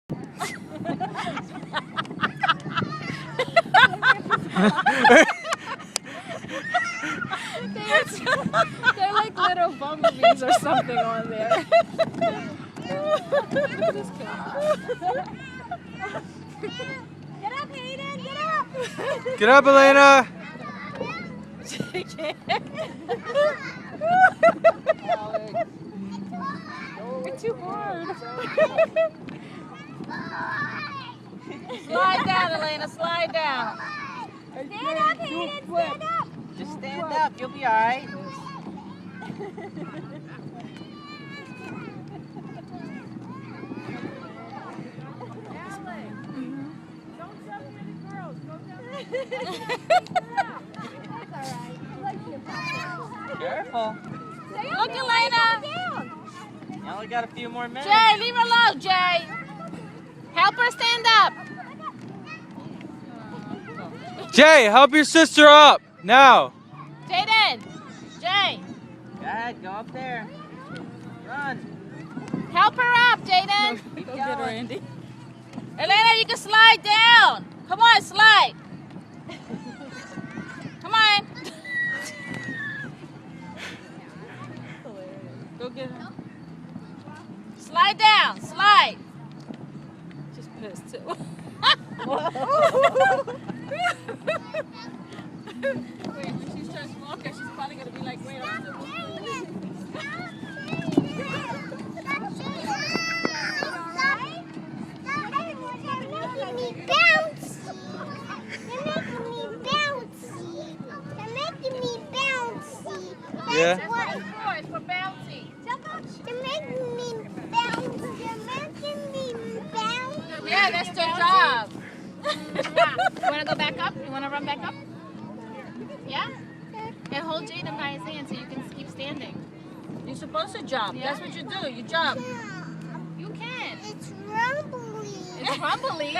They're like little bumblebees or something on there. Get up, Hayden! Get up! Get up, Elena! It's too hard. Slide down, Elena, slide down. Stand up, Hayden! Stand up! Just stand up, you'll be all right. Careful. Look, Elena. Down. You only got a few more minutes. Jay, leave her alone, Jay. Help her stand up. Jay, help your sister up now. Jaden. Jay, Go ahead, go up there. Run. help her up, Jaden. Keep going. Andy. Elena, you can slide down. Come on, slide. Come on. Go get her. Slide down. Slide. She's pissed too. Wait, when she starts walking, she's probably gonna be like, wait, I'm still Yeah. It's for bouncy. Yeah, that's their job. You want to go back up? You want to run back up? Yeah? And hold Jaden by his hand so you can keep standing. You're supposed to jump. Yeah? That's what you do. You jump. You can. It's rumbly. It's rumbly.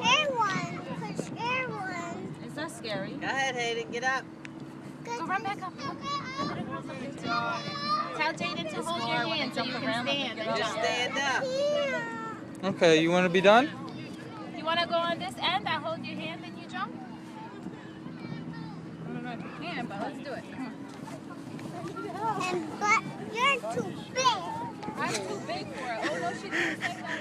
Air one. Push air one. It's not scary. Go ahead, Hayden, get up. Go run back up. Tell Jaden to hold your hand so you can stand and Just jump. stand up. Okay, you want to be done? You want to go on this end? I hold your hand and you jump? I don't know if you can, but let's do it. Come on. But you're too big. I'm too big for it. Oh, no, she didn't say that.